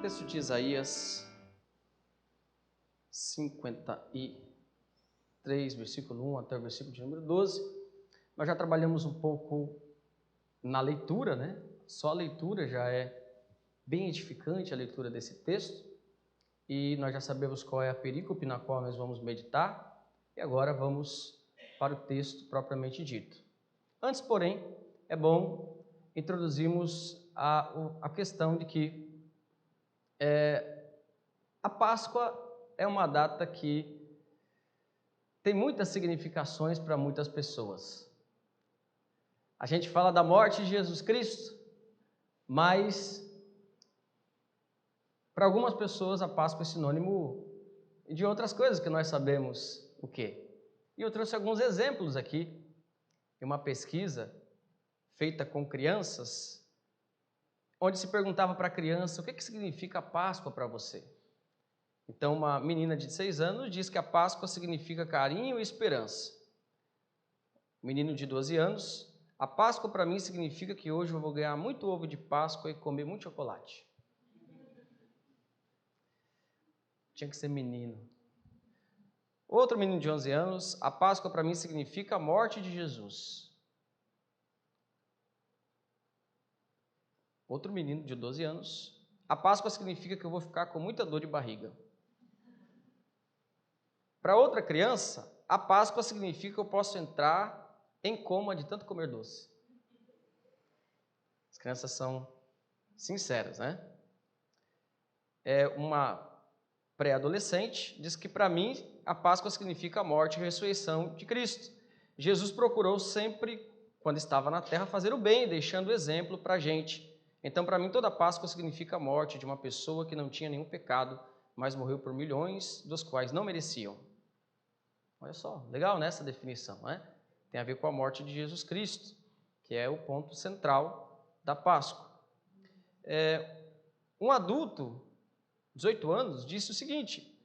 Texto de Isaías 53, versículo 1 até o versículo de número 12. Nós já trabalhamos um pouco na leitura, né? Só a leitura já é bem edificante, a leitura desse texto. E nós já sabemos qual é a perícope na qual nós vamos meditar. E agora vamos para o texto propriamente dito. Antes, porém, é bom introduzirmos a questão de que a Páscoa é uma data que tem muitas significações para muitas pessoas. A gente fala da morte de Jesus Cristo, mas para algumas pessoas a Páscoa é sinônimo de outras coisas que nós sabemos o quê. E eu trouxe alguns exemplos aqui de uma pesquisa feita com crianças, onde se perguntava para a criança o que significa a Páscoa para você. Então, uma menina de 6 anos diz que a Páscoa significa carinho e esperança. Um menino de 12 anos, a Páscoa para mim significa que hoje eu vou ganhar muito ovo de Páscoa e comer muito chocolate. Tinha que ser menino. Outro menino de 11 anos, a Páscoa para mim significa a morte de Jesus. Outro menino de 12 anos, a Páscoa significa que eu vou ficar com muita dor de barriga. Para outra criança, a Páscoa significa que eu posso entrar em coma de tanto comer doce. As crianças são sinceras, né? Uma pré-adolescente diz que para mim a Páscoa significa a morte e a ressurreição de Cristo. Jesus procurou sempre, quando estava na terra, fazer o bem, deixando exemplo para a gente. Então, para mim, toda Páscoa significa a morte de uma pessoa que não tinha nenhum pecado, mas morreu por milhões, dos quais não mereciam. Olha só, legal, né, essa definição, né? Tem a ver com a morte de Jesus Cristo, que é o ponto central da Páscoa. Um adulto, 18 anos, disse o seguinte: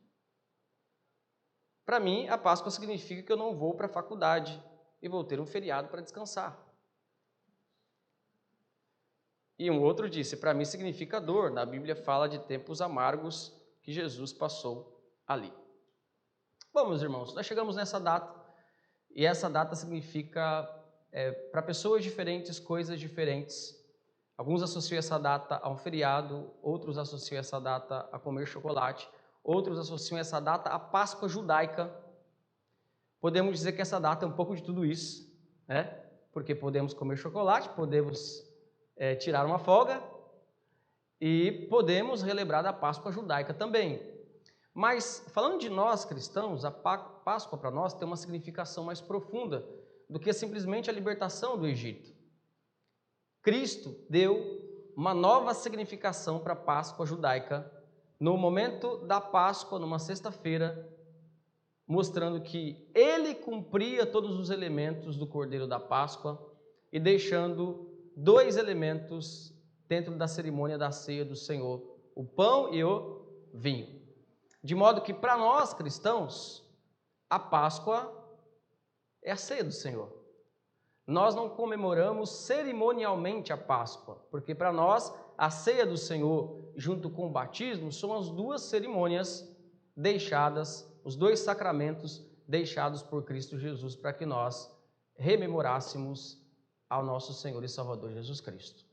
para mim, a Páscoa significa que eu não vou para a faculdade e vou ter um feriado para descansar. E um outro disse: para mim significa dor. Na Bíblia fala de tempos amargos que Jesus passou ali. Bom, meus irmãos, nós chegamos nessa data, e essa data significa, para pessoas diferentes, coisas diferentes. Alguns associam essa data a um feriado, outros associam essa data a comer chocolate, outros associam essa data à Páscoa judaica. Podemos dizer que essa data é um pouco de tudo isso, né? Porque podemos comer chocolate, podemos tirar uma folga e podemos relembrar da Páscoa judaica também. Mas, falando de nós cristãos, a Páscoa para nós tem uma significação mais profunda do que simplesmente a libertação do Egito. Cristo deu uma nova significação para a Páscoa judaica no momento da Páscoa, numa sexta-feira, mostrando que ele cumpria todos os elementos do Cordeiro da Páscoa e deixando 2 elementos dentro da cerimônia da ceia do Senhor, o pão e o vinho. De modo que, para nós cristãos, a Páscoa é a ceia do Senhor. Nós não comemoramos cerimonialmente a Páscoa, porque para nós a ceia do Senhor, junto com o batismo, são as 2 cerimônias deixadas, os 2 sacramentos deixados por Cristo Jesus para que nós rememorássemos ao nosso Senhor e Salvador Jesus Cristo.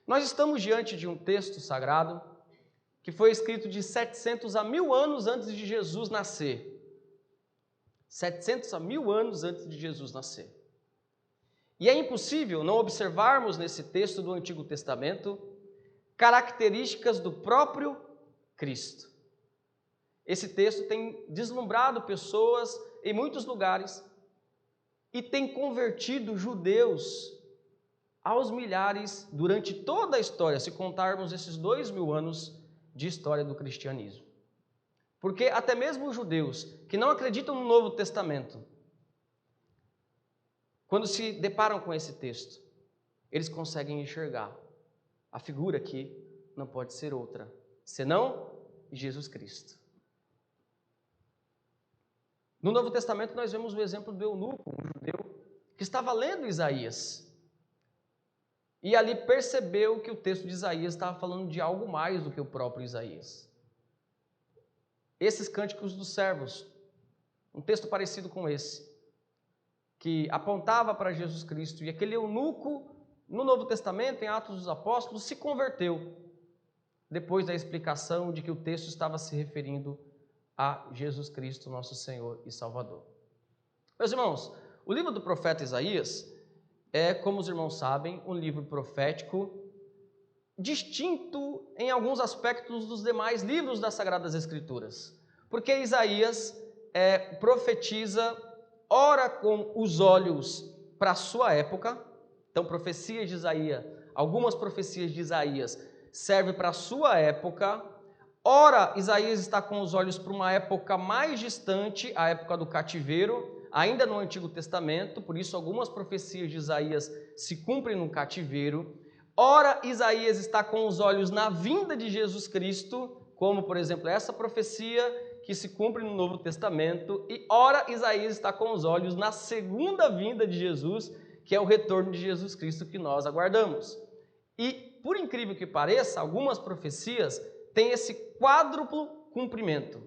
Nós estamos diante de um texto sagrado que foi escrito de 700 a 1000 anos antes de Jesus nascer. 700 a 1000 anos antes de Jesus nascer. E é impossível não observarmos nesse texto do Antigo Testamento características do próprio Cristo. Esse texto tem deslumbrado pessoas em muitos lugares e tem convertido judeus aos milhares durante toda a história, se contarmos esses 2000 anos de história do cristianismo. Porque até mesmo os judeus que não acreditam no Novo Testamento, quando se deparam com esse texto, eles conseguem enxergar a figura que não pode ser outra, senão Jesus Cristo. No Novo Testamento nós vemos o exemplo do eunuco, um judeu, que estava lendo Isaías. e ali percebeu que o texto de Isaías estava falando de algo mais do que o próprio Isaías. Esses cânticos dos servos, um texto parecido com esse, que apontava para Jesus Cristo, e aquele eunuco no Novo Testamento, em Atos dos Apóstolos, se converteu, depois da explicação de que o texto estava se referindo a Jesus Cristo, nosso Senhor e Salvador. Meus irmãos, o livro do profeta Isaías é, como os irmãos sabem, um livro profético distinto em alguns aspectos dos demais livros das Sagradas Escrituras, porque Isaías profetiza, ora com os olhos para a sua época. Então, profecias de Isaías, algumas profecias de Isaías servem para a sua época. Ora, Isaías está com os olhos para uma época mais distante, a época do cativeiro, ainda no Antigo Testamento, por isso algumas profecias de Isaías se cumprem no cativeiro. Ora, Isaías está com os olhos na vinda de Jesus Cristo, como, por exemplo, essa profecia que se cumpre no Novo Testamento. E ora, Isaías está com os olhos na segunda vinda de Jesus, que é o retorno de Jesus Cristo que nós aguardamos. E, por incrível que pareça, algumas profecias têm esse quádruplo cumprimento.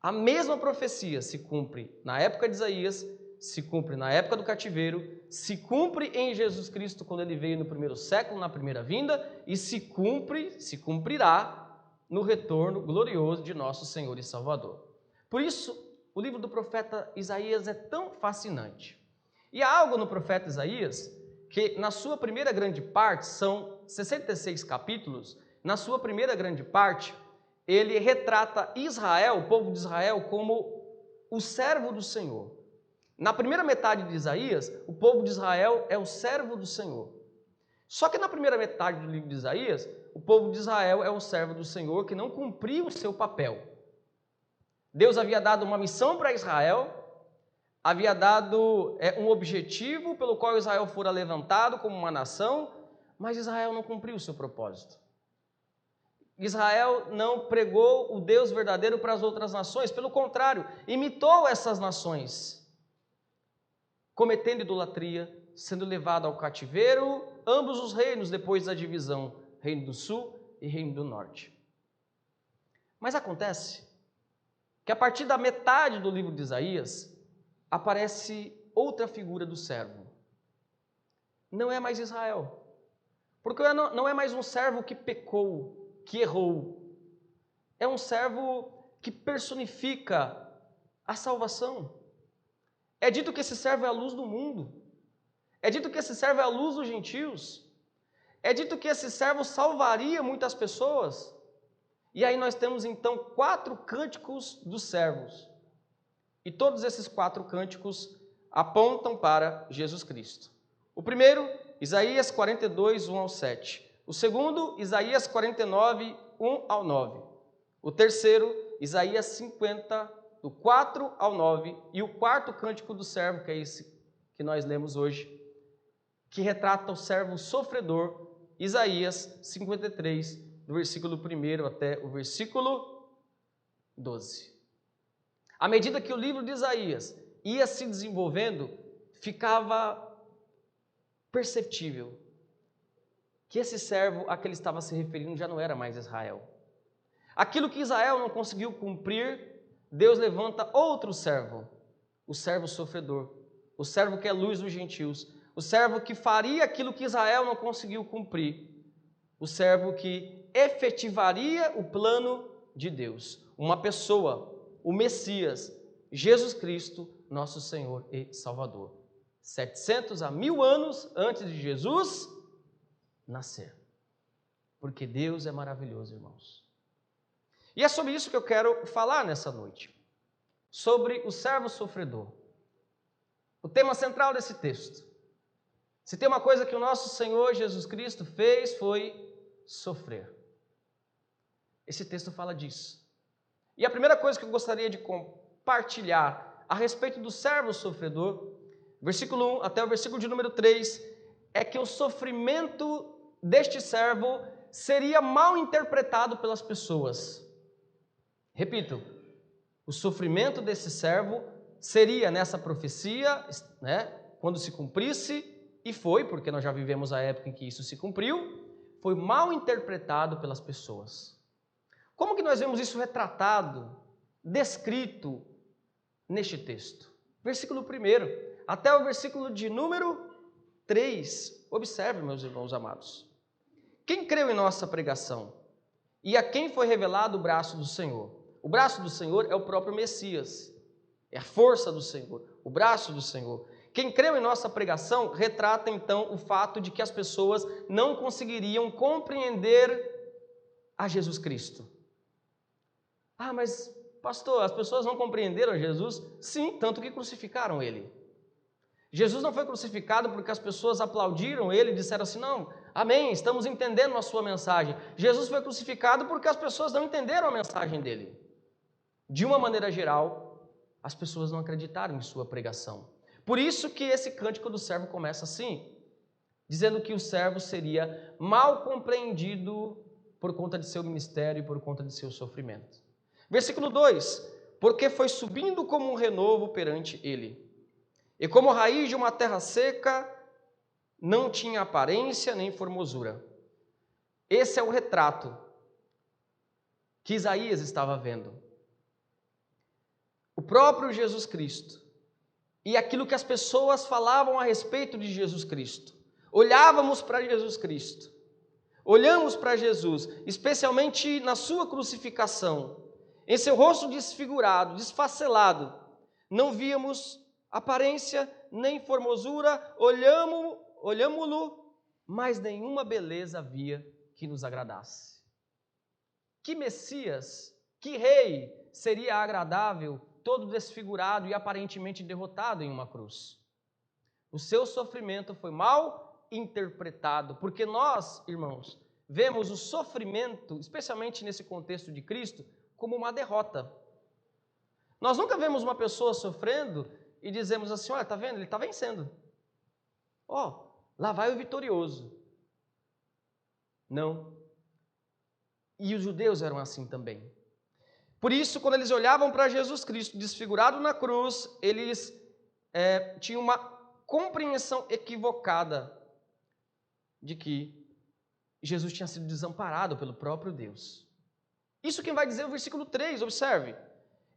A mesma profecia se cumpre na época de Isaías, se cumpre na época do cativeiro, se cumpre em Jesus Cristo quando ele veio no primeiro século, na primeira vinda, e se cumprirá no retorno glorioso de nosso Senhor e Salvador. Por isso, o livro do profeta Isaías é tão fascinante. E há algo no profeta Isaías que, na sua primeira grande parte, são 66 capítulos, na sua primeira grande parte, ele retrata Israel, o povo de Israel, como o servo do Senhor. Na primeira metade de Isaías, o povo de Israel é o servo do Senhor. Só que na primeira metade do livro de Isaías, o povo de Israel é o servo do Senhor que não cumpriu o seu papel. Deus havia dado uma missão para Israel, havia dado um objetivo pelo qual Israel fora levantado como uma nação, mas Israel não cumpriu o seu propósito. Israel não pregou o Deus verdadeiro para as outras nações, pelo contrário, imitou essas nações, cometendo idolatria, sendo levado ao cativeiro, ambos os reinos depois da divisão, Reino do Sul e Reino do Norte. Mas acontece que a partir da metade do livro de Isaías, aparece outra figura do servo. Não é mais Israel, porque não é mais um servo que pecou, que errou. É um servo que personifica a salvação. É dito que esse servo é a luz do mundo. É dito que esse servo é a luz dos gentios. É dito que esse servo salvaria muitas pessoas. E aí nós temos então 4 cânticos dos servos. E todos esses 4 cânticos apontam para Jesus Cristo. O primeiro, Isaías 42, 1 ao 7. O segundo, Isaías 49, 1 ao 9. O terceiro, Isaías 50, do 4 ao 9. E o quarto cântico do servo, que é esse que nós lemos hoje, que retrata o servo sofredor, Isaías 53, do versículo 1 até o versículo 12. À medida que o livro de Isaías ia se desenvolvendo, ficava perceptível que esse servo a que ele estava se referindo já não era mais Israel. Aquilo que Israel não conseguiu cumprir, Deus levanta outro servo, o servo sofredor, o servo que é luz dos gentios, o servo que faria aquilo que Israel não conseguiu cumprir, o servo que efetivaria o plano de Deus, uma pessoa, o Messias, Jesus Cristo, nosso Senhor e Salvador. 700 a 1000 anos antes de Jesus nascer. Porque Deus é maravilhoso, irmãos. E é sobre isso que eu quero falar nessa noite. Sobre o servo sofredor. O tema central desse texto. Se tem uma coisa que o nosso Senhor Jesus Cristo fez, foi sofrer. Esse texto fala disso. E a primeira coisa que eu gostaria de compartilhar a respeito do servo sofredor, versículo 1 até o versículo de número 3, é que o sofrimento deste servo seria mal interpretado pelas pessoas. Repito, o sofrimento desse servo seria, nessa profecia, quando se cumprisse, e foi, porque nós já vivemos a época em que isso se cumpriu, foi mal interpretado pelas pessoas. Como que nós vemos isso retratado, descrito neste texto? Versículo 1, até o versículo de número 3. Observe, meus irmãos amados. Quem creu em nossa pregação? E a quem foi revelado o braço do Senhor? O braço do Senhor é o próprio Messias. É a força do Senhor, o braço do Senhor. Quem creu em nossa pregação retrata então o fato de que as pessoas não conseguiriam compreender a Jesus Cristo. Ah, mas pastor, as pessoas não compreenderam Jesus? Sim, tanto que crucificaram ele. Jesus não foi crucificado porque as pessoas aplaudiram ele e disseram assim, não, amém, estamos entendendo a sua mensagem. Jesus foi crucificado porque as pessoas não entenderam a mensagem dele. De uma maneira geral, as pessoas não acreditaram em sua pregação. Por isso que esse cântico do servo começa assim, dizendo que o servo seria mal compreendido por conta de seu ministério e por conta de seu sofrimento. Versículo 2, porque foi subindo como um renovo perante ele, e como raiz de uma terra seca, não tinha aparência nem formosura. Esse é o retrato que Isaías estava vendo. O próprio Jesus Cristo, e aquilo que as pessoas falavam a respeito de Jesus Cristo. Olhávamos para Jesus Cristo, olhamos para Jesus, especialmente na sua crucificação, em seu rosto desfigurado, desfacelado, não víamos aparência nem formosura, olhámo-lo, mas nenhuma beleza havia que nos agradasse. Que Messias, que rei seria agradável, todo desfigurado e aparentemente derrotado em uma cruz? O seu sofrimento foi mal interpretado, porque nós, irmãos, vemos o sofrimento, especialmente nesse contexto de Cristo, como uma derrota. Nós nunca vemos uma pessoa sofrendo e dizemos assim, olha, está vendo? Ele está vencendo. Ó, lá vai o vitorioso. Não. E os judeus eram assim também. Por isso, quando eles olhavam para Jesus Cristo desfigurado na cruz, eles tinham uma compreensão equivocada de que Jesus tinha sido desamparado pelo próprio Deus. Isso quem vai dizer o versículo 3, observe.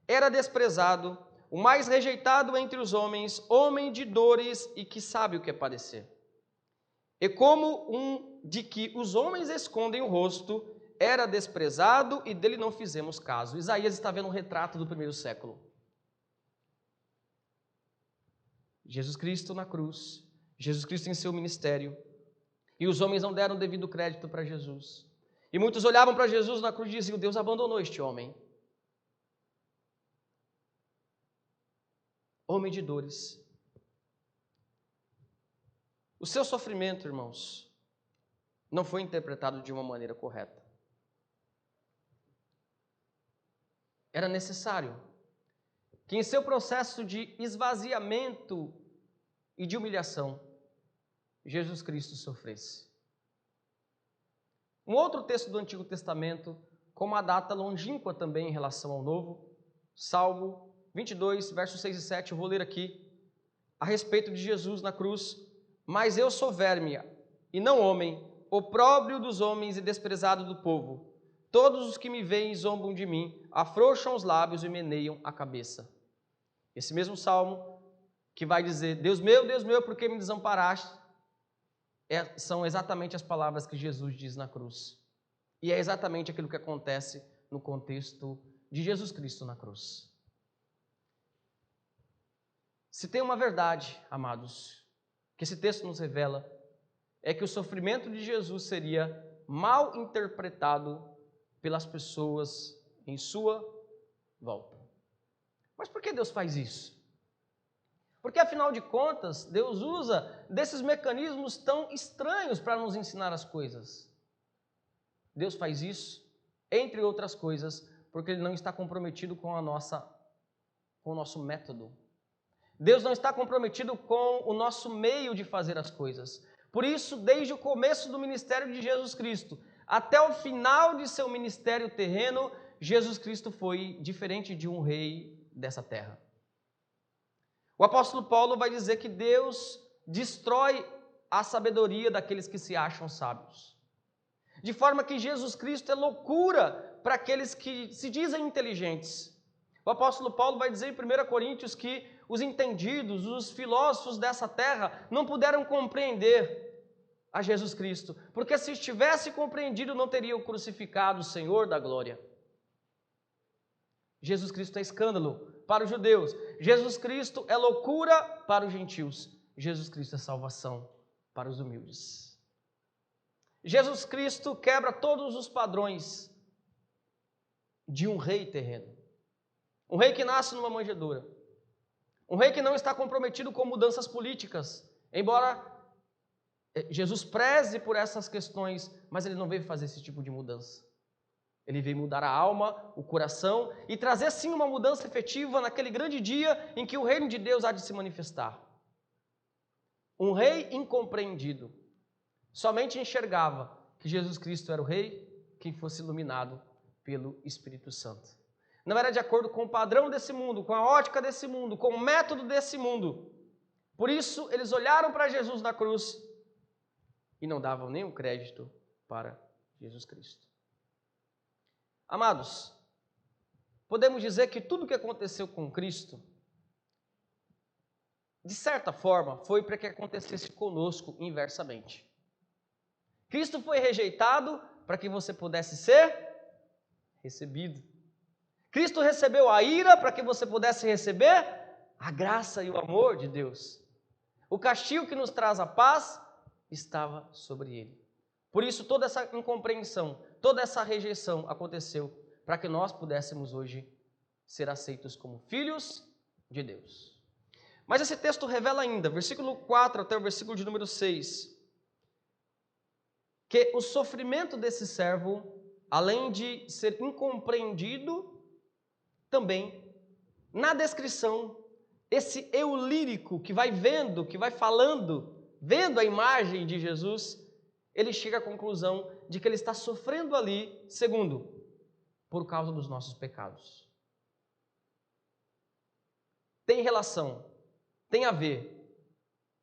Era desprezado, o mais rejeitado entre os homens, homem de dores e que sabe o que é padecer. E como um de que os homens escondem o rosto, era desprezado e dele não fizemos caso. Isaías está vendo um retrato do primeiro século. Jesus Cristo na cruz, Jesus Cristo em seu ministério, e os homens não deram devido crédito para Jesus. E muitos olhavam para Jesus na cruz e diziam, Deus abandonou este homem. Homem de dores. O seu sofrimento, irmãos, não foi interpretado de uma maneira correta. Era necessário que em seu processo de esvaziamento e de humilhação, Jesus Cristo sofresse. Um outro texto do Antigo Testamento, com uma data longínqua também em relação ao Novo, Salmo 22, versos 6 e 7, eu vou ler aqui, a respeito de Jesus na cruz. Mas eu sou verme, e não homem, opróbrio dos homens e desprezado do povo. Todos os que me veem zombam de mim, afrouxam os lábios e meneiam a cabeça. Esse mesmo salmo que vai dizer, Deus meu, por que me desamparaste? São exatamente as palavras que Jesus diz na cruz. E é exatamente aquilo que acontece no contexto de Jesus Cristo na cruz. Se tem uma verdade, amados, que esse texto nos revela, é que o sofrimento de Jesus seria mal interpretado pelas pessoas em sua volta. Mas por que Deus faz isso? Porque, afinal de contas, Deus usa desses mecanismos tão estranhos para nos ensinar as coisas. Deus faz isso, entre outras coisas, porque Ele não está comprometido com o nosso método. Deus não está comprometido com o nosso meio de fazer as coisas. Por isso, desde o começo do ministério de Jesus Cristo até o final de seu ministério terreno, Jesus Cristo foi diferente de um rei dessa terra. O apóstolo Paulo vai dizer que Deus destrói a sabedoria daqueles que se acham sábios. De forma que Jesus Cristo é loucura para aqueles que se dizem inteligentes. O apóstolo Paulo vai dizer em 1 Coríntios que os entendidos, os filósofos dessa terra não puderam compreender a Jesus Cristo, porque se estivesse compreendido não teriam crucificado o Senhor da glória. Jesus Cristo é escândalo para os judeus, Jesus Cristo é loucura para os gentios, Jesus Cristo é salvação para os humildes. Jesus Cristo quebra todos os padrões de um rei terreno. Um rei que nasce numa manjedoura. Um rei que não está comprometido com mudanças políticas, embora Jesus preze por essas questões, mas ele não veio fazer esse tipo de mudança. Ele veio mudar a alma, o coração e trazer sim uma mudança efetiva naquele grande dia em que o reino de Deus há de se manifestar. Um rei incompreendido somente enxergava que Jesus Cristo era o rei que fosse iluminado pelo Espírito Santo. Não era de acordo com o padrão desse mundo, com a ótica desse mundo, com o método desse mundo. Por isso, eles olharam para Jesus na cruz e não davam nenhum crédito para Jesus Cristo. Amados, podemos dizer que tudo o que aconteceu com Cristo, de certa forma, foi para que acontecesse conosco inversamente. Cristo foi rejeitado para que você pudesse ser recebido. Cristo recebeu a ira para que você pudesse receber a graça e o amor de Deus. O castigo que nos traz a paz estava sobre ele. Por isso toda essa incompreensão, toda essa rejeição aconteceu para que nós pudéssemos hoje ser aceitos como filhos de Deus. Mas esse texto revela ainda, versículo 4 até o versículo de número 6, que o sofrimento desse servo, além de ser incompreendido, também, na descrição, esse eu lírico que vai vendo, que vai falando, vendo a imagem de Jesus, ele chega à conclusão de que ele está sofrendo ali, segundo, por causa dos nossos pecados. Tem relação, tem a ver,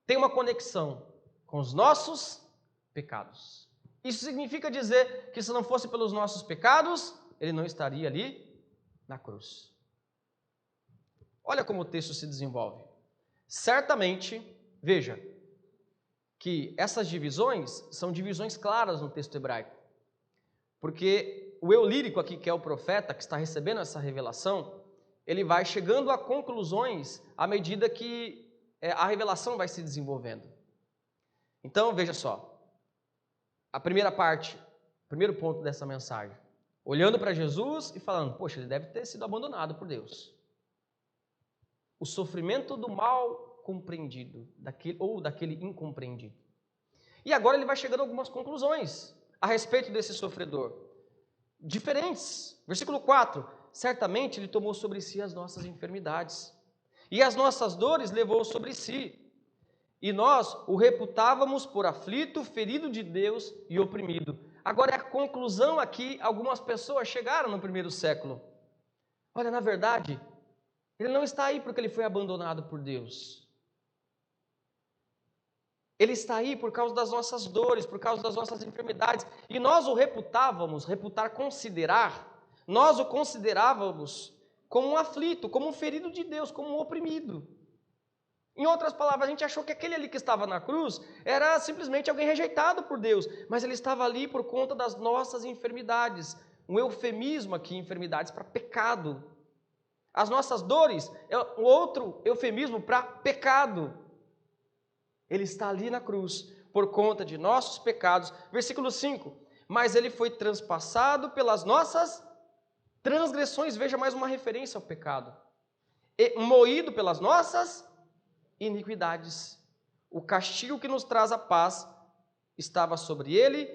tem uma conexão com os nossos pecados. Isso significa dizer que se não fosse pelos nossos pecados, ele não estaria ali na cruz. Olha como o texto se desenvolve. Certamente, veja, que essas divisões são divisões claras no texto hebraico. Porque o eu lírico aqui, que é o profeta que está recebendo essa revelação, ele vai chegando a conclusões à medida que a revelação vai se desenvolvendo. Então, veja só, a primeira parte, o primeiro ponto dessa mensagem, olhando para Jesus e falando, poxa, ele deve ter sido abandonado por Deus. O sofrimento do mal compreendido, daquele incompreendido. E agora ele vai chegando a algumas conclusões a respeito desse sofredor. Diferentes. Versículo 4. Certamente ele tomou sobre si as nossas enfermidades, e as nossas dores levou sobre si. E nós o reputávamos por aflito, ferido de Deus e oprimido. Agora é a conclusão aqui, algumas pessoas chegaram no primeiro século. Olha, na verdade, ele não está aí porque ele foi abandonado por Deus. Ele está aí por causa das nossas dores, por causa das nossas enfermidades. E nós o reputávamos, considerar, nós o considerávamos como um aflito, como um ferido de Deus, como um oprimido. Em outras palavras, a gente achou que aquele ali que estava na cruz era simplesmente alguém rejeitado por Deus, mas ele estava ali por conta das nossas enfermidades. Um eufemismo aqui, enfermidades para pecado. As nossas dores é um outro eufemismo para pecado. Ele está ali na cruz por conta de nossos pecados. Versículo 5. Mas ele foi transpassado pelas nossas transgressões. Veja mais uma referência ao pecado. E moído pelas nossas iniquidades. O castigo que nos traz a paz estava sobre ele,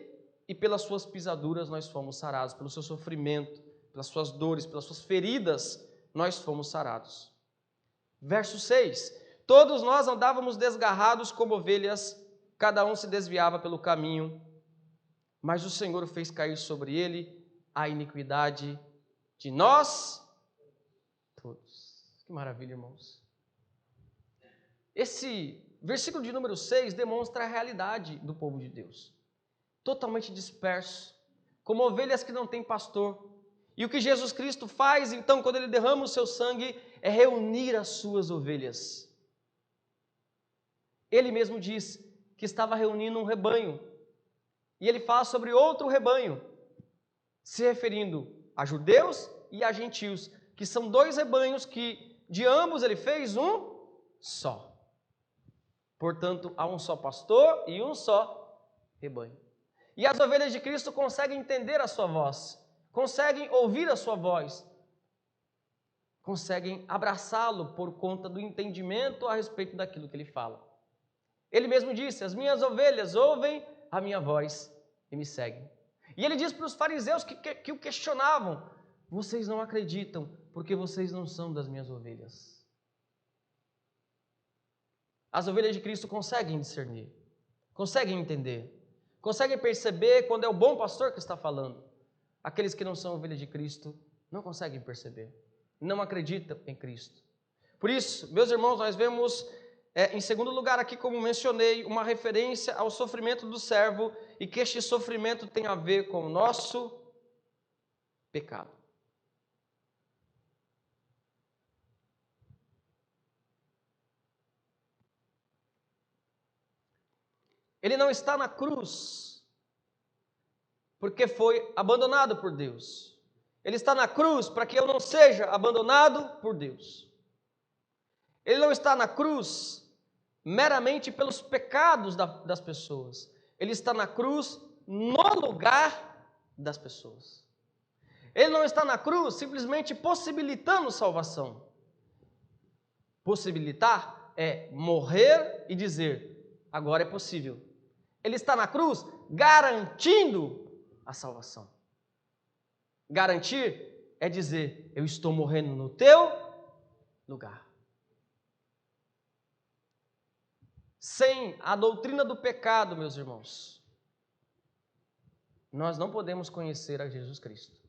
e pelas suas pisaduras nós fomos sarados. Pelo seu sofrimento, pelas suas dores, pelas suas feridas, nós fomos sarados. Verso 6. Todos nós andávamos desgarrados como ovelhas, cada um se desviava pelo caminho, mas o Senhor fez cair sobre ele a iniquidade de nós todos. Que maravilha, irmãos. Esse versículo de número 6 demonstra a realidade do povo de Deus. Totalmente disperso, como ovelhas que não têm pastor. E o que Jesus Cristo faz, então, quando ele derrama o seu sangue, é reunir as suas ovelhas. Ele mesmo diz que estava reunindo um rebanho. E ele fala sobre outro rebanho, se referindo a judeus e a gentios, que são dois rebanhos que de ambos ele fez um só. Portanto, há um só pastor e um só rebanho. E as ovelhas de Cristo conseguem entender a sua voz, conseguem ouvir a sua voz, conseguem abraçá-lo por conta do entendimento a respeito daquilo que ele fala. Ele mesmo disse: as minhas ovelhas ouvem a minha voz e me seguem. E ele diz para os fariseus que o questionavam: vocês não acreditam porque vocês não são das minhas ovelhas. As ovelhas de Cristo conseguem discernir, conseguem entender, conseguem perceber quando é o bom pastor que está falando. Aqueles que não são ovelhas de Cristo não conseguem perceber, não acreditam em Cristo. Por isso, meus irmãos, nós vemos, em segundo lugar aqui, como mencionei, uma referência ao sofrimento do servo e que este sofrimento tem a ver com o nosso pecado. Ele não está na cruz porque foi abandonado por Deus. Ele está na cruz para que eu não seja abandonado por Deus. Ele não está na cruz meramente pelos pecados das pessoas. Ele está na cruz no lugar das pessoas. Ele não está na cruz simplesmente possibilitando salvação. Possibilitar é morrer e dizer: agora é possível. Ele está na cruz garantindo a salvação. Garantir é dizer: eu estou morrendo no teu lugar. Sem a doutrina do pecado, meus irmãos, nós não podemos conhecer a Jesus Cristo.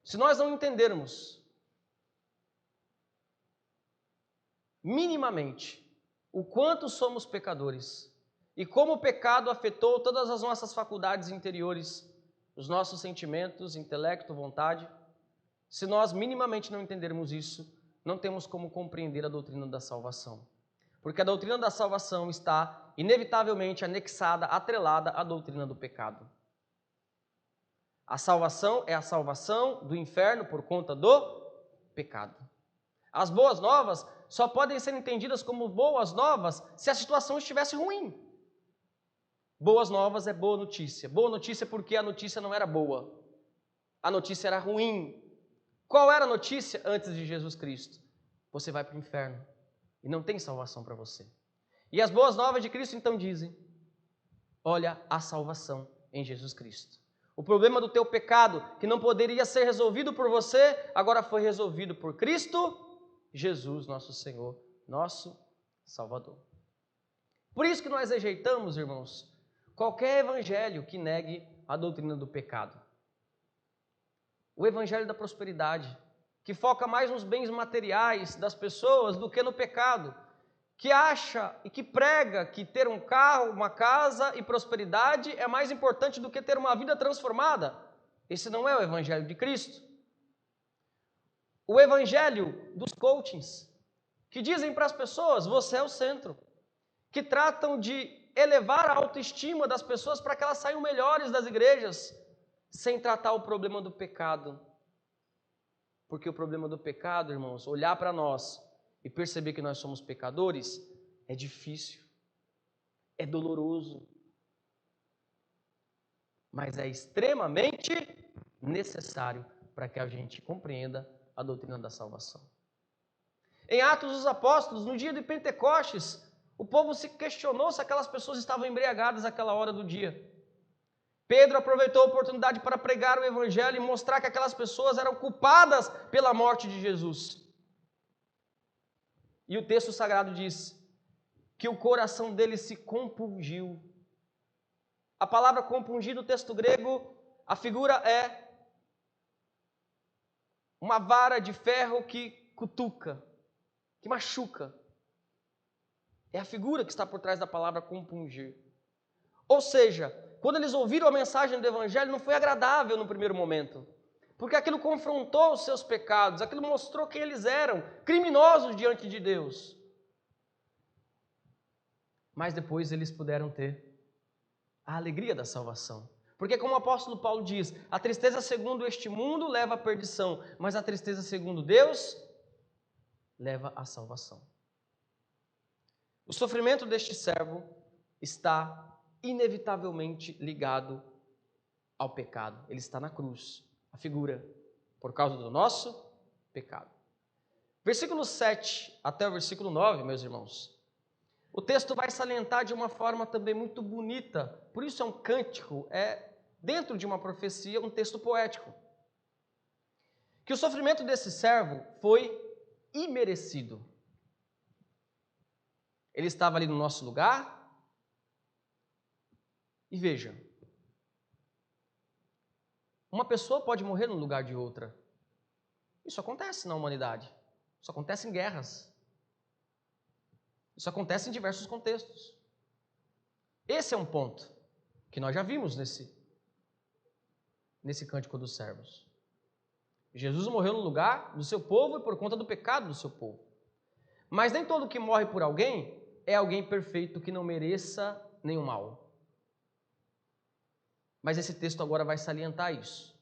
Se nós não entendermos minimamente o quanto somos pecadores e como o pecado afetou todas as nossas faculdades interiores, os nossos sentimentos, intelecto, vontade, se nós minimamente não entendermos isso, não temos como compreender a doutrina da salvação. Porque a doutrina da salvação está inevitavelmente anexada, atrelada à doutrina do pecado. A salvação é a salvação do inferno por conta do pecado. As boas novas só podem ser entendidas como boas novas se a situação estivesse ruim. Boas novas é boa notícia. Boa notícia porque a notícia não era boa. A notícia era ruim. Qual era a notícia antes de Jesus Cristo? Você vai para o inferno e não tem salvação para você. E as boas novas de Cristo então dizem: olha a salvação em Jesus Cristo. O problema do teu pecado, que não poderia ser resolvido por você, agora foi resolvido por Cristo Jesus, nosso Senhor, nosso Salvador. Por isso que nós rejeitamos, irmãos, qualquer evangelho que negue a doutrina do pecado. O evangelho da prosperidade, que foca mais nos bens materiais das pessoas do que no pecado, que acha e que prega que ter um carro, uma casa e prosperidade é mais importante do que ter uma vida transformada. Esse não é o evangelho de Cristo. O evangelho dos coachings, que dizem para as pessoas: você é o centro, que tratam de elevar a autoestima das pessoas para que elas saiam melhores das igrejas, sem tratar o problema do pecado. Porque o problema do pecado, irmãos, olhar para nós e perceber que nós somos pecadores, é difícil, é doloroso, mas é extremamente necessário para que a gente compreenda a doutrina da salvação. Em Atos dos Apóstolos, no dia de Pentecostes, o povo se questionou se aquelas pessoas estavam embriagadas àquela hora do dia. Pedro aproveitou a oportunidade para pregar o evangelho e mostrar que aquelas pessoas eram culpadas pela morte de Jesus. E o texto sagrado diz que o coração deles se compungiu. A palavra compungir no texto grego, a figura é uma vara de ferro que cutuca, que machuca. É a figura que está por trás da palavra compungir. Ou seja, quando eles ouviram a mensagem do Evangelho, não foi agradável no primeiro momento. Porque aquilo confrontou os seus pecados, aquilo mostrou quem eles eram, criminosos diante de Deus. Mas depois eles puderam ter a alegria da salvação. Porque como o apóstolo Paulo diz, a tristeza segundo este mundo leva à perdição, mas a tristeza segundo Deus leva à salvação. O sofrimento deste servo está inevitavelmente ligado ao pecado. Ele está na cruz, a figura, por causa do nosso pecado. Versículo 7 até o versículo 9, meus irmãos. O texto vai salientar de uma forma também muito bonita, por isso é um cântico, é dentro de uma profecia, um texto poético. Que o sofrimento desse servo foi imerecido. Ele estava ali no nosso lugar, e veja, uma pessoa pode morrer no lugar de outra. Isso acontece na humanidade, isso acontece em guerras. Isso acontece em diversos contextos. Esse é um ponto que nós já vimos nesse cântico dos servos. Jesus morreu no lugar do seu povo e por conta do pecado do seu povo. Mas nem todo que morre por alguém é alguém perfeito que não mereça nenhum mal. Mas esse texto agora vai salientar isso.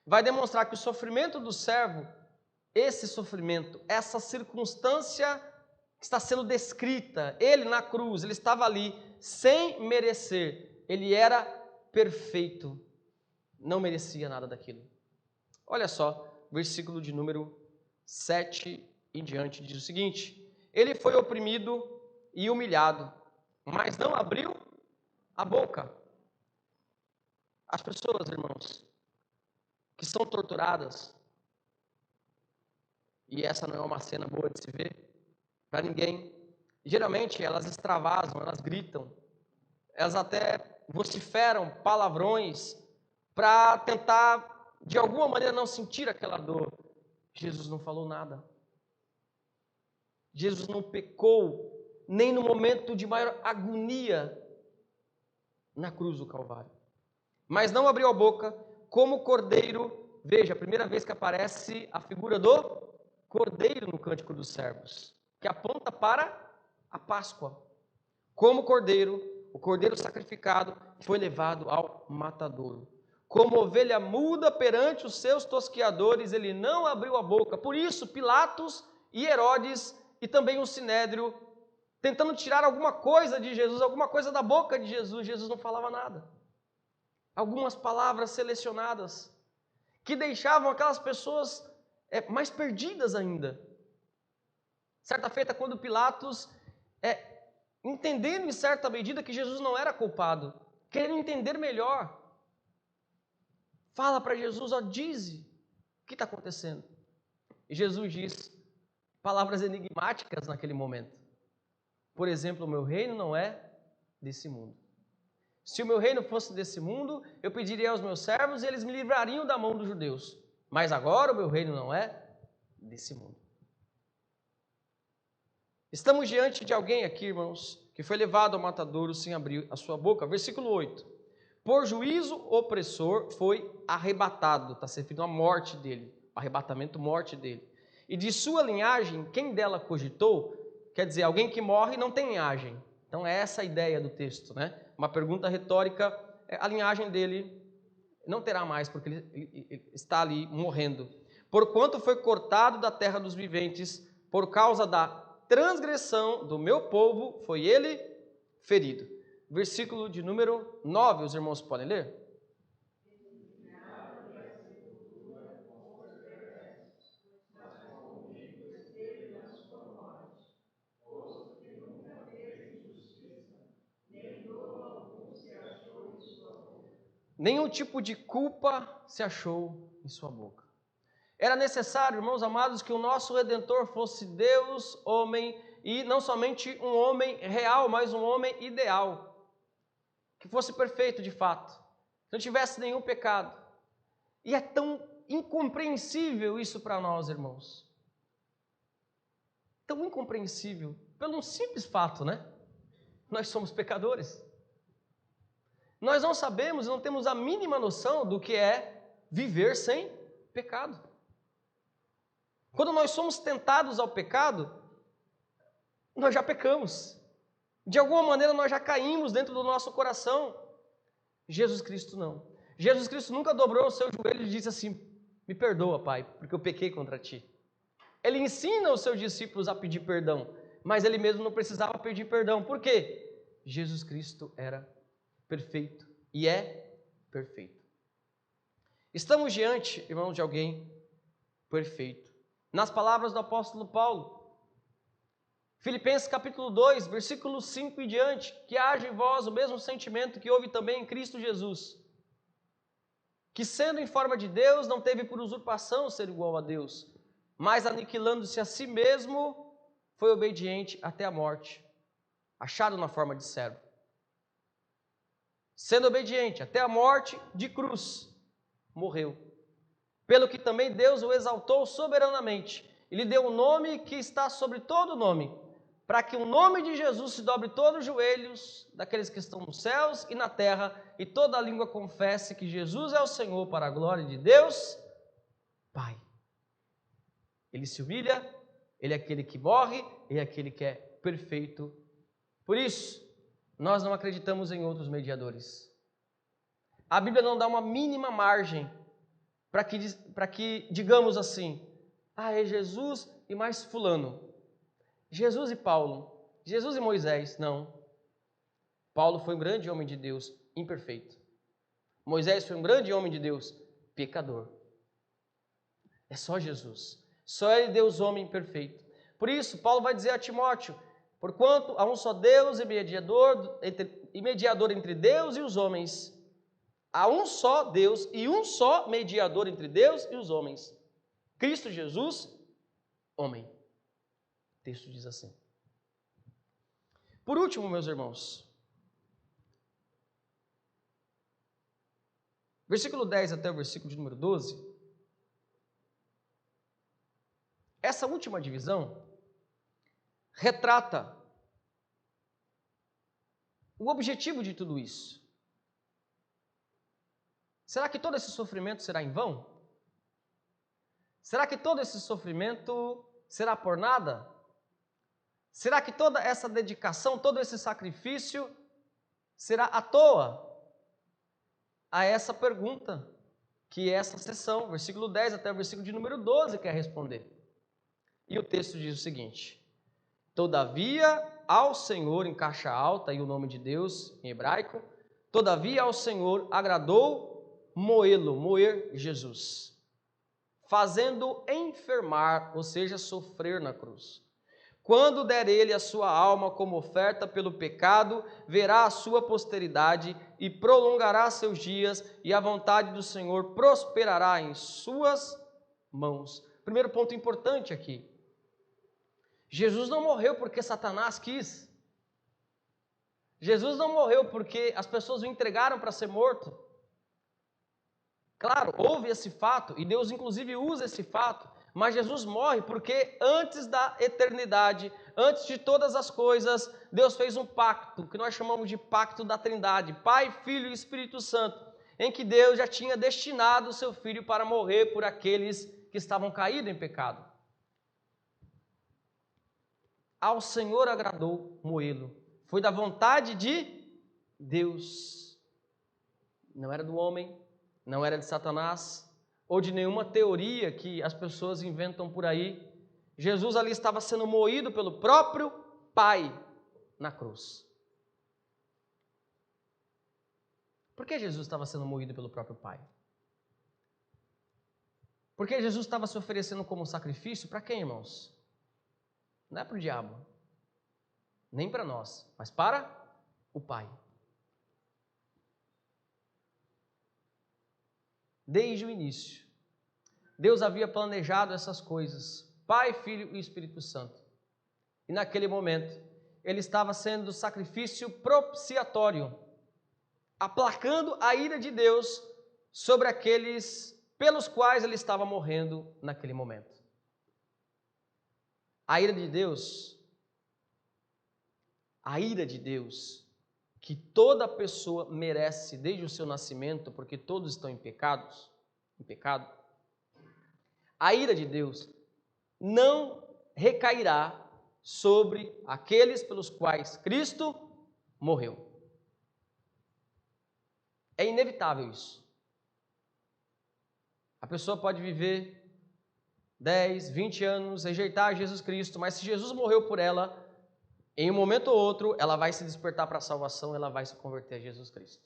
Vai demonstrar que o sofrimento do servo, esse sofrimento, essa circunstância que está sendo descrita, ele na cruz, ele estava ali sem merecer, ele era perfeito, não merecia nada daquilo. Olha só, versículo de número 7 em diante diz o seguinte: ele foi oprimido e humilhado, mas não abriu a boca. As pessoas, irmãos, que são torturadas, e essa não é uma cena boa de se ver para ninguém. Geralmente elas extravasam, elas gritam, elas até vociferam palavrões para tentar, de alguma maneira, não sentir aquela dor. Jesus não falou nada. Jesus não pecou, nem no momento de maior agonia na cruz do Calvário. Mas não abriu a boca, como cordeiro. Veja, a primeira vez que aparece a figura do cordeiro no Cântico dos Servos, que aponta para a Páscoa. Como cordeiro, o cordeiro sacrificado foi levado ao matadouro. Como ovelha muda perante os seus tosqueadores, ele não abriu a boca. Por isso, Pilatos e Herodes e também o Sinédrio, tentando tirar alguma coisa de Jesus, alguma coisa da boca de Jesus, Jesus não falava nada. Algumas palavras selecionadas que deixavam aquelas pessoas mais perdidas ainda. Certa feita, quando Pilatos, entendendo em certa medida que Jesus não era culpado, querendo entender melhor, fala para Jesus, dize, o que está acontecendo? E Jesus diz palavras enigmáticas naquele momento. Por exemplo, o meu reino não é desse mundo. Se o meu reino fosse desse mundo, eu pediria aos meus servos e eles me livrariam da mão dos judeus. Mas agora o meu reino não é desse mundo. Estamos diante de alguém aqui, irmãos, que foi levado ao matadouro sem abrir a sua boca. Versículo 8. Por juízo opressor foi arrebatado. Está se referindo à morte dele, arrebatamento, morte dele. E de sua linhagem, quem dela cogitou? Quer dizer, alguém que morre não tem linhagem. Então é essa a ideia do texto, né? Uma pergunta retórica, a linhagem dele não terá mais, porque ele está ali morrendo. Porquanto foi cortado da terra dos viventes, por causa da transgressão do meu povo, foi ele ferido. Versículo de número 9, os irmãos podem ler? Nenhum tipo de culpa se achou em sua boca. Era necessário, irmãos amados, que o nosso Redentor fosse Deus, homem, e não somente um homem real, mas um homem ideal. Que fosse perfeito de fato, que não tivesse nenhum pecado. E é tão incompreensível isso para nós, irmãos. Tão incompreensível. pelo um simples fato, né? Nós somos pecadores. Nós não sabemos, não temos a mínima noção do que é viver sem pecado. Quando nós somos tentados ao pecado, nós já pecamos. De alguma maneira nós já caímos dentro do nosso coração. Jesus Cristo não. Jesus Cristo nunca dobrou o seu joelho e disse assim: me perdoa, Pai, porque eu pequei contra ti. Ele ensina os seus discípulos a pedir perdão, mas ele mesmo não precisava pedir perdão. Por quê? Jesus Cristo era perfeito e é perfeito. Estamos diante, irmãos, de alguém perfeito. Nas palavras do apóstolo Paulo, Filipenses capítulo 2, versículo 5 e diante, que haja em vós o mesmo sentimento que houve também em Cristo Jesus, que sendo em forma de Deus, não teve por usurpação ser igual a Deus, mas aniquilando-se a si mesmo, foi obediente até a morte, achado na forma de servo. Sendo obediente até a morte de cruz, morreu. Pelo que também Deus o exaltou soberanamente, e lhe deu um nome que está sobre todo nome, para que o nome de Jesus se dobre todos os joelhos daqueles que estão nos céus e na terra, e toda a língua confesse que Jesus é o Senhor, para a glória de Deus Pai. Ele se humilha, ele é aquele que morre, ele é aquele que é perfeito. Por isso, nós não acreditamos em outros mediadores. A Bíblia não dá uma mínima margem para que digamos assim: é Jesus e mais fulano. Jesus e Paulo. Jesus e Moisés. Não. Paulo foi um grande homem de Deus, imperfeito. Moisés foi um grande homem de Deus, pecador. É só Jesus. Só ele, Deus, homem perfeito. Por isso, Paulo vai dizer a Timóteo: porquanto há um só Deus e mediador entre Deus e os homens. Há um só Deus e um só mediador entre Deus e os homens. Cristo Jesus, homem. O texto diz assim. Por último, meus irmãos, versículo 10 até o versículo de número 12, essa última divisão retrata o objetivo de tudo isso. Será que todo esse sofrimento será em vão? Será que todo esse sofrimento será por nada? Será que toda essa dedicação, todo esse sacrifício será à toa? A essa pergunta que essa sessão, versículo 10 até o versículo de número 12, quer responder. E o texto diz o seguinte: todavia ao Senhor, em caixa alta, e o nome de Deus em hebraico, todavia ao Senhor agradou moer Jesus, fazendo enfermar, ou seja, sofrer na cruz. Quando der ele a sua alma como oferta pelo pecado, verá a sua posteridade e prolongará seus dias, e a vontade do Senhor prosperará em suas mãos. Primeiro ponto importante aqui: Jesus não morreu porque Satanás quis. Jesus não morreu porque as pessoas o entregaram para ser morto. Claro, houve esse fato, e Deus inclusive usa esse fato, mas Jesus morre porque antes da eternidade, antes de todas as coisas, Deus fez um pacto, que nós chamamos de pacto da Trindade, Pai, Filho e Espírito Santo, em que Deus já tinha destinado o seu Filho para morrer por aqueles que estavam caídos em pecado. Ao Senhor agradou moê-lo, foi da vontade de Deus, não era do homem, não era de Satanás, ou de nenhuma teoria que as pessoas inventam por aí. Jesus ali estava sendo moído pelo próprio Pai na cruz. Por que Jesus estava sendo moído pelo próprio Pai? Porque Jesus estava se oferecendo como sacrifício para quem, irmãos? Não é para o diabo, nem para nós, mas para o Pai. Desde o início, Deus havia planejado essas coisas, Pai, Filho e Espírito Santo. E naquele momento, ele estava sendo sacrifício propiciatório, aplacando a ira de Deus sobre aqueles pelos quais ele estava morrendo naquele momento. A ira de Deus a ira de Deus, que toda pessoa merece desde o seu nascimento, porque todos estão em pecado, a ira de Deus não recairá sobre aqueles pelos quais Cristo morreu. É inevitável isso. A pessoa pode viver 10, 20 anos, rejeitar Jesus Cristo, mas se Jesus morreu por ela, em um momento ou outro, ela vai se despertar para a salvação, ela vai se converter a Jesus Cristo.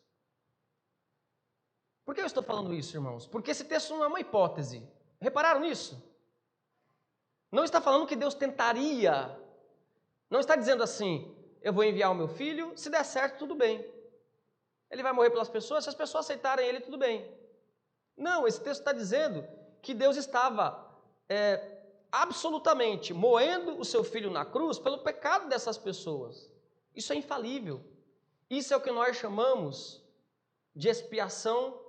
Por que eu estou falando isso, irmãos? Porque esse texto não é uma hipótese. Repararam nisso? Não está falando que Deus tentaria. Não está dizendo assim, eu vou enviar o meu filho, se der certo, tudo bem. Ele vai morrer pelas pessoas, se as pessoas aceitarem ele, tudo bem. Não, esse texto está dizendo que Deus estava absolutamente moendo o seu filho na cruz pelo pecado dessas pessoas. Isso é infalível. Isso é o que nós chamamos de expiação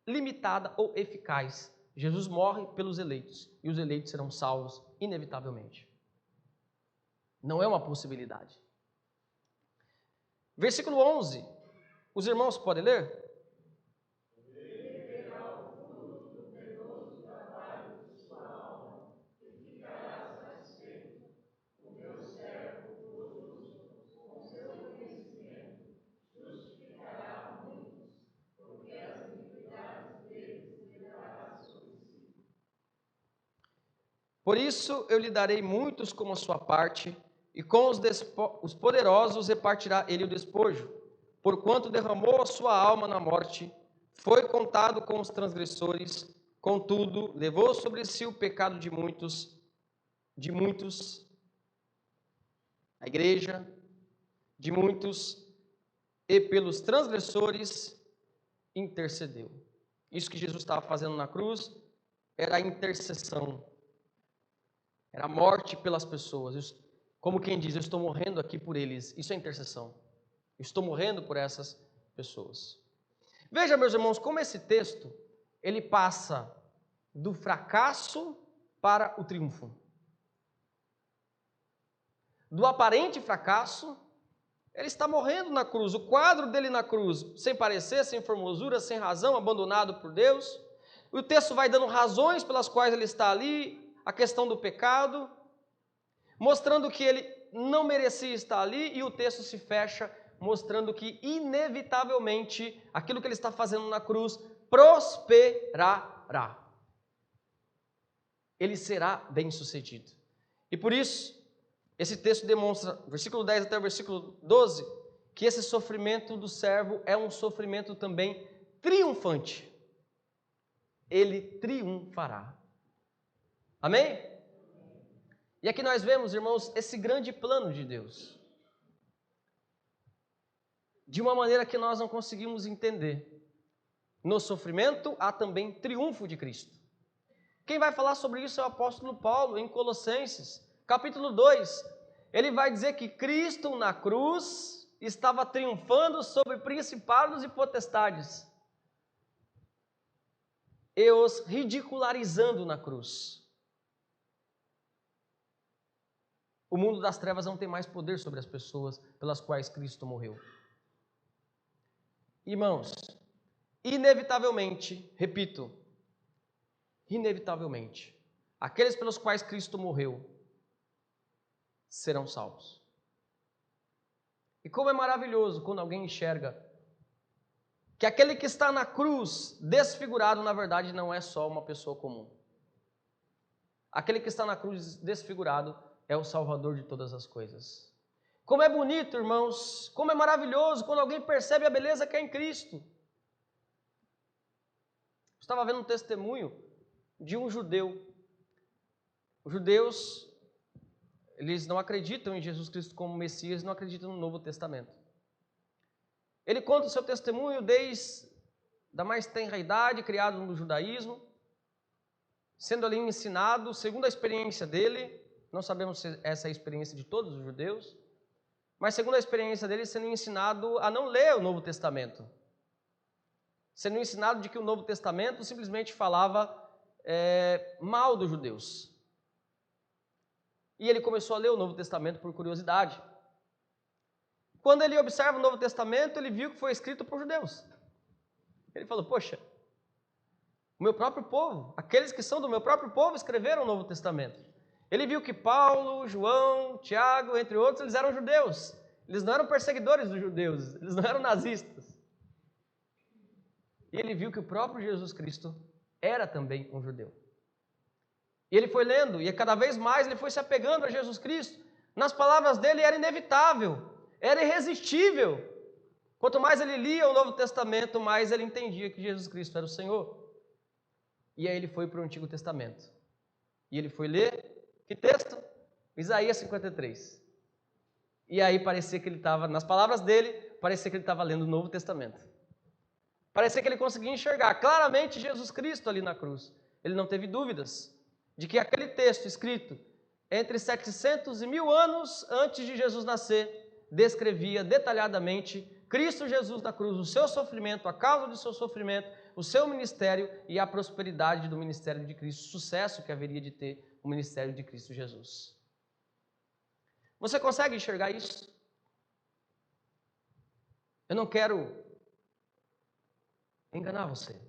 limitada ou eficaz. Jesus morre pelos eleitos e os eleitos serão salvos inevitavelmente. Não é uma possibilidade. Versículo 11. Os irmãos podem ler? Por isso eu lhe darei muitos como a sua parte, e com os poderosos repartirá ele o despojo. Porquanto derramou a sua alma na morte, foi contado com os transgressores, contudo, levou sobre si o pecado de muitos, a igreja, de muitos, e pelos transgressores intercedeu. Isso que Jesus estava fazendo na cruz era a intercessão. Era a morte pelas pessoas. Como quem diz, eu estou morrendo aqui por eles. Isso é intercessão. Eu estou morrendo por essas pessoas. Veja, meus irmãos, como esse texto, ele passa do fracasso para o triunfo. Do aparente fracasso, ele está morrendo na cruz. O quadro dele na cruz, sem parecer, sem formosura, sem razão, abandonado por Deus. O texto vai dando razões pelas quais ele está ali, a questão do pecado, mostrando que ele não merecia estar ali, e o texto se fecha mostrando que inevitavelmente aquilo que ele está fazendo na cruz prosperará. Ele será bem-sucedido. E por isso, esse texto demonstra, versículo 10 até o versículo 12, que esse sofrimento do servo é um sofrimento também triunfante. Ele triunfará. Amém? E aqui nós vemos, irmãos, esse grande plano de Deus. De uma maneira que nós não conseguimos entender. No sofrimento há também triunfo de Cristo. Quem vai falar sobre isso é o apóstolo Paulo, em Colossenses, capítulo 2. Ele vai dizer que Cristo na cruz estava triunfando sobre principados e potestades, e os ridicularizando na cruz. O mundo das trevas não tem mais poder sobre as pessoas pelas quais Cristo morreu. Irmãos, inevitavelmente, repito, inevitavelmente, aqueles pelos quais Cristo morreu serão salvos. E como é maravilhoso quando alguém enxerga que aquele que está na cruz desfigurado, na verdade, não é só uma pessoa comum. Aquele que está na cruz desfigurado é o Salvador de todas as coisas. Como é bonito, irmãos, como é maravilhoso quando alguém percebe a beleza que é em Cristo. Estava vendo um testemunho de um judeu. Os judeus, eles não acreditam em Jesus Cristo como Messias, não acreditam no Novo Testamento. Ele conta o seu testemunho desde a mais tenra idade, criado no judaísmo, sendo ali ensinado, segundo a experiência dele, não sabemos se essa é a experiência de todos os judeus, mas segundo a experiência dele, sendo ensinado a não ler o Novo Testamento. Sendo ensinado de que o Novo Testamento simplesmente falava mal dos judeus. E ele começou a ler o Novo Testamento por curiosidade. quando ele observa o Novo Testamento, ele viu que foi escrito por judeus. Ele falou, poxa, o meu próprio povo, aqueles que são do meu próprio povo escreveram o Novo Testamento. Ele viu que Paulo, João, Tiago, entre outros, eles eram judeus. Eles não eram perseguidores dos judeus, eles não eram nazistas. E ele viu que o próprio Jesus Cristo era também um judeu. E ele foi lendo, e cada vez mais ele foi se apegando a Jesus Cristo. Nas palavras dele era inevitável, era irresistível. Quanto mais ele lia o Novo Testamento, mais ele entendia que Jesus Cristo era o Senhor. E aí ele foi para o Antigo Testamento. E ele foi ler, que texto? Isaías 53. E aí parecia que ele estava, nas palavras dele, parecia que ele estava lendo o Novo Testamento. Parecia que ele conseguia enxergar claramente Jesus Cristo ali na cruz. Ele não teve dúvidas de que aquele texto escrito entre 700 e 1000 anos antes de Jesus nascer, descrevia detalhadamente Cristo Jesus na cruz, o seu sofrimento, a causa do seu sofrimento, o seu ministério e a prosperidade do ministério de Cristo, o sucesso que haveria de ter o ministério de Cristo Jesus. Você consegue enxergar isso? Eu não quero enganar você.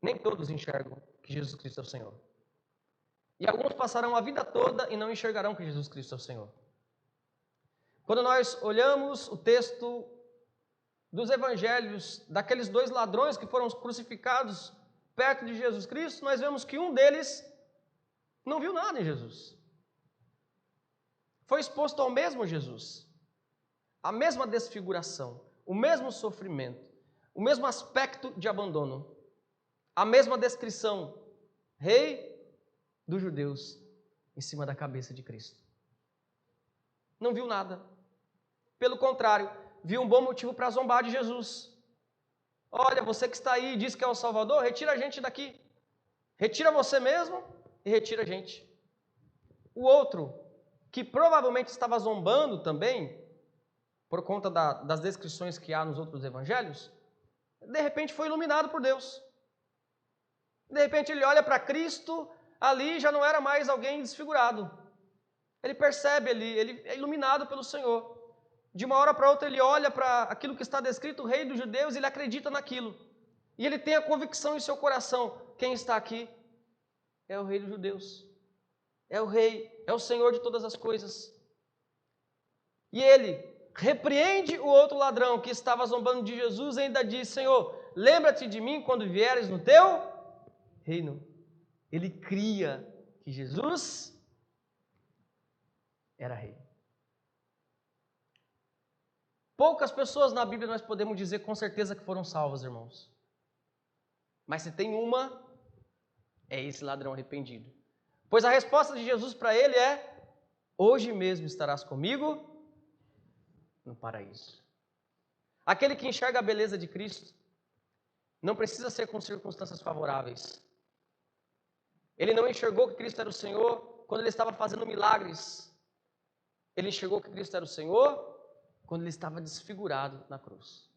Nem todos enxergam que Jesus Cristo é o Senhor. E alguns passarão a vida toda e não enxergarão que Jesus Cristo é o Senhor. Quando nós olhamos o texto dos evangelhos, daqueles 2 ladrões que foram crucificados perto de Jesus Cristo, nós vemos que um deles não viu nada em Jesus. Foi exposto ao mesmo Jesus, a mesma desfiguração, o mesmo sofrimento, o mesmo aspecto de abandono, a mesma descrição, rei dos judeus, em cima da cabeça de Cristo. Não viu nada. Pelo contrário, viu um bom motivo para zombar de Jesus. Olha, você que está aí e diz que é o Salvador, retira a gente daqui. Retira você mesmo e retira a gente. O outro, que provavelmente estava zombando também, por conta das descrições que há nos outros evangelhos, de repente foi iluminado por Deus. De repente ele olha para Cristo, ali já não era mais alguém desfigurado. Ele percebe, ele é iluminado pelo Senhor. De uma hora para outra ele olha para aquilo que está descrito, o rei dos judeus, e ele acredita naquilo. E ele tem a convicção em seu coração, quem está aqui é o rei dos judeus. É o rei, é o Senhor de todas as coisas. E ele repreende o outro ladrão que estava zombando de Jesus e ainda diz, Senhor, lembra-te de mim quando vieres no teu reino. Ele cria que Jesus era rei. Poucas pessoas na Bíblia nós podemos dizer com certeza que foram salvas, irmãos. Mas se tem uma, é esse ladrão arrependido. Pois a resposta de Jesus para ele é, hoje mesmo estarás comigo no paraíso. Aquele que enxerga a beleza de Cristo não precisa ser com circunstâncias favoráveis. Ele não enxergou que Cristo era o Senhor quando ele estava fazendo milagres. Ele enxergou que Cristo era o Senhor quando ele estava desfigurado na cruz.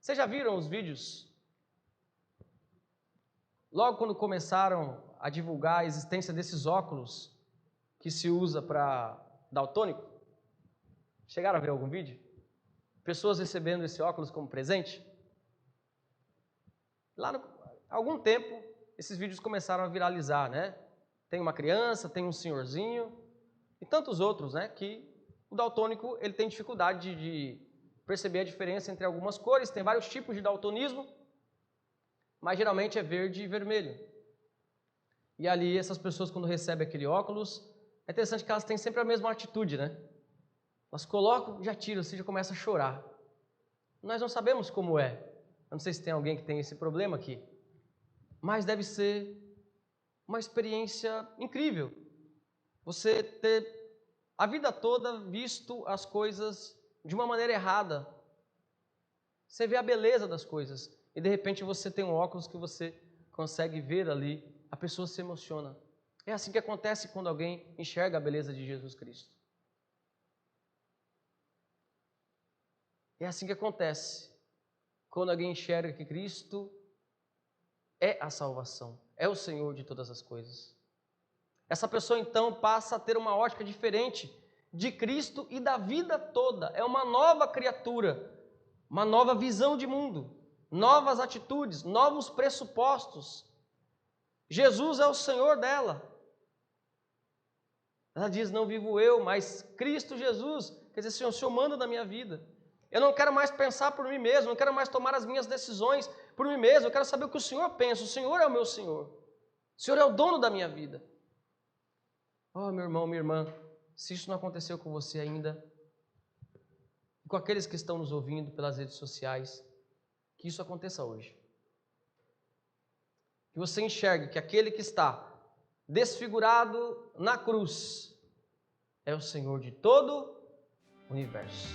Vocês já viram os vídeos? Logo quando começaram a divulgar a existência desses óculos que se usa para daltônico, chegaram a ver algum vídeo? Pessoas recebendo esse óculos como presente? Há algum tempo, esses vídeos começaram a viralizar, né? Tem uma criança, tem um senhorzinho e tantos outros, né? Que o daltônico ele tem dificuldade de perceber a diferença entre algumas cores, tem vários tipos de daltonismo, mas geralmente é verde e vermelho. E ali essas pessoas quando recebem aquele óculos, é interessante que elas têm sempre a mesma atitude, né? Elas colocam, já tiram, assim, já começa a chorar. Nós não sabemos como é. Eu não sei se tem alguém que tem esse problema aqui, mas deve ser uma experiência incrível. Você ter a vida toda visto as coisas de uma maneira errada. Você vê a beleza das coisas e de repente você tem um óculos que você consegue ver ali, a pessoa se emociona. É assim que acontece quando alguém enxerga a beleza de Jesus Cristo. É assim que acontece quando alguém enxerga que Cristo é a salvação, é o Senhor de todas as coisas. Essa pessoa então passa a ter uma ótica diferente de Cristo e da vida toda. É uma nova criatura, uma nova visão de mundo, novas atitudes, novos pressupostos. Jesus é o Senhor dela. Ela diz, não vivo eu, mas Cristo Jesus. Quer dizer, Senhor, o Senhor manda na minha vida. Eu não quero mais pensar por mim mesmo, não quero mais tomar as minhas decisões por mim mesmo. Eu quero saber o que o Senhor pensa. O Senhor é o meu Senhor. O Senhor é o dono da minha vida. Oh, meu irmão, minha irmã, se isso não aconteceu com você ainda, e com aqueles que estão nos ouvindo pelas redes sociais, que isso aconteça hoje. Que você enxergue que aquele que está desfigurado na cruz é o Senhor de todo o universo.